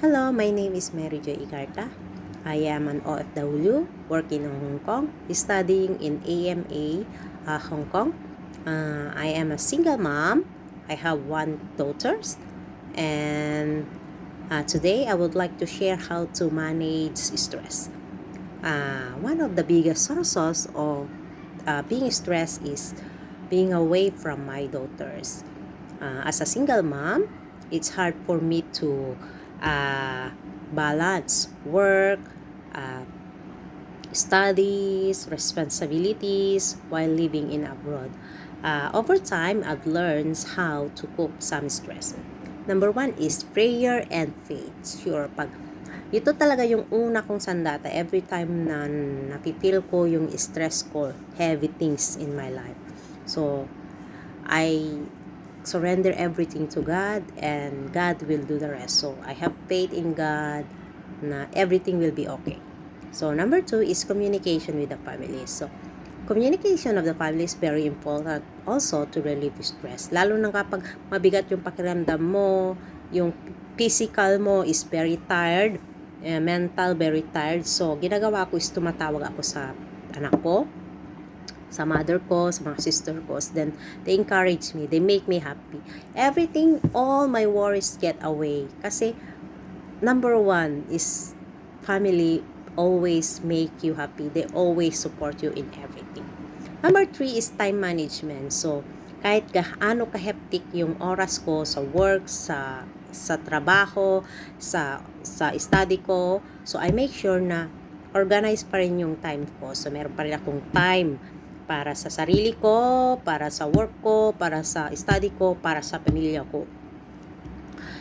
Hello, my name is Mary Jo Igarta. I am an OFW working in Hong Kong, studying in AMA, Hong Kong. I am a single mom. I have one daughter, and today I would like to share how to manage stress. One of the biggest sources of being stressed is being away from my daughters. As a single mom, it's hard for me to balance work, uh, studies, responsibilities while living in abroad. Over time, I've learned how to cope some stress. Number one is prayer and faith. Sure, ito talaga yung una kong sandata every time na napipil ko yung stress ko, heavy things in my life. So, I surrender everything to God and God will do the rest. So, I have faith in God na everything will be okay. So, number two is communication with the family. So, communication of the family is very important also to relieve stress. Lalo na kapag mabigat yung pakiramdam mo, yung physical mo is very tired, mental very tired. So, ginagawa ko is tumatawag ako sa anak ko, sa mother ko, sa mga sister ko. Then, they encourage me. They make me happy. Everything, all my worries get away. Kasi, number one is family always make you happy. They always support you in everything. Number three is time management. So, kahit gaano ka-hectic yung oras ko sa work, sa trabaho, sa study ko, so I make sure na organize pa rin yung time ko. So, meron pa rin akong time para sa sarili ko, para sa work ko, para sa study ko, para sa pamilya ko.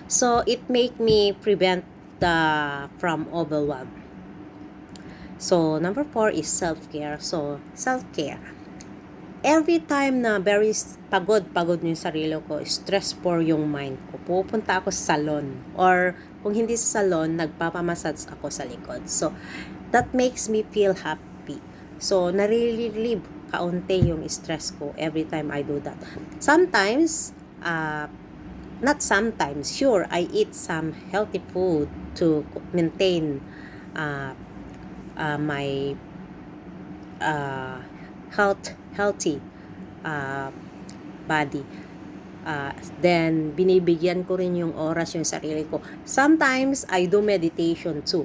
So, it make me prevent from overwhelm. So, number four is self-care. So, self-care. Every time na very pagod yung sarili ko, stress for yung mind ko, pupunta ako sa salon. Or, kung hindi sa salon, nagpapamassage ako sa likod. So, that makes me feel happy. So, nare-relieve kaunti yung stress ko every time I do that. Sometimes, not sometimes, sure, I eat some healthy food to maintain my healthy body. Then, binibigyan ko rin yung oras yung sarili ko. Sometimes, I do meditation too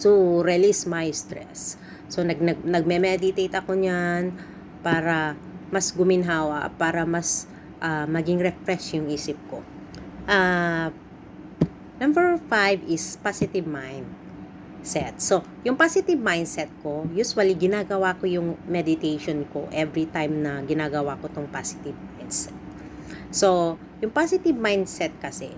to release my stress. So, nagme-meditate ako niyan para mas guminhawa, para mas maging refresh yung isip ko. Number 5 is positive mindset. So, yung positive mindset ko, usually ginagawa ko yung meditation ko every time na ginagawa ko tong positive mindset. So, yung positive mindset kasi,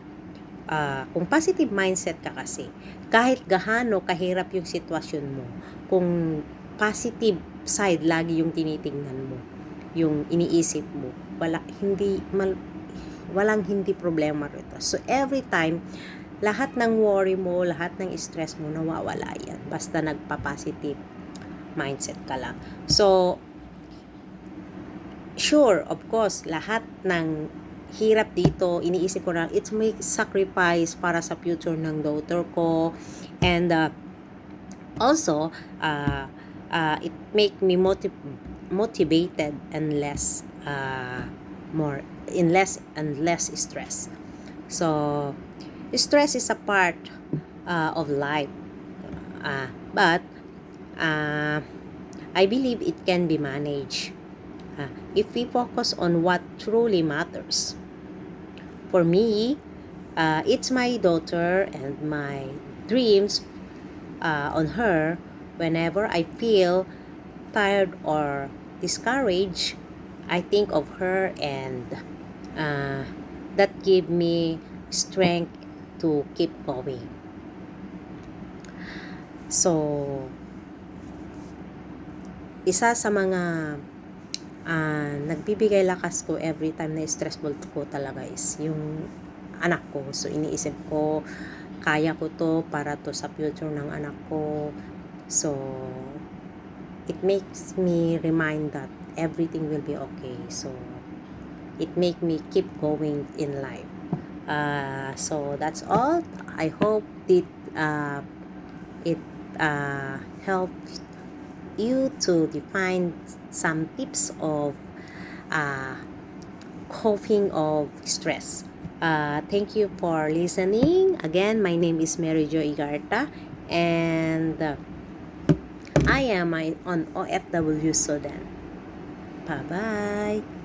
kung positive mindset ka kasi, kahit gaano kahirap yung sitwasyon mo, kung positive side lagi yung tinitingnan mo, yung iniisip mo, walang hindi problema rito. So, every time, lahat ng worry mo, lahat ng stress mo, nawawala yan. Basta nagpa-positive mindset ka lang. So, sure, of course, lahat ng hirap dito, iniisip ko na, it's make sacrifice para sa future ng daughter ko. And, also, it make me motivated and less stress. So, stress is a part of life, but I believe it can be managed if we focus on what truly matters. For me, it's my daughter and my dreams on her. Whenever I feel tired or discouraged, I think of her, and that give me strength to keep going. So, isa sa mga nagbibigay lakas ko every time na stressful ko talaga is yung anak ko. So, iniisip ko, kaya ko to para to sa future ng anak ko. So, it makes me remind that everything will be okay. So, it make me keep going in life. So, that's all. I hope it helps you to define some tips of uh, coping of stress. Thank you for listening. Again, my name is Mary Jo Igarta, and I am on OFW Sudan. Bye bye.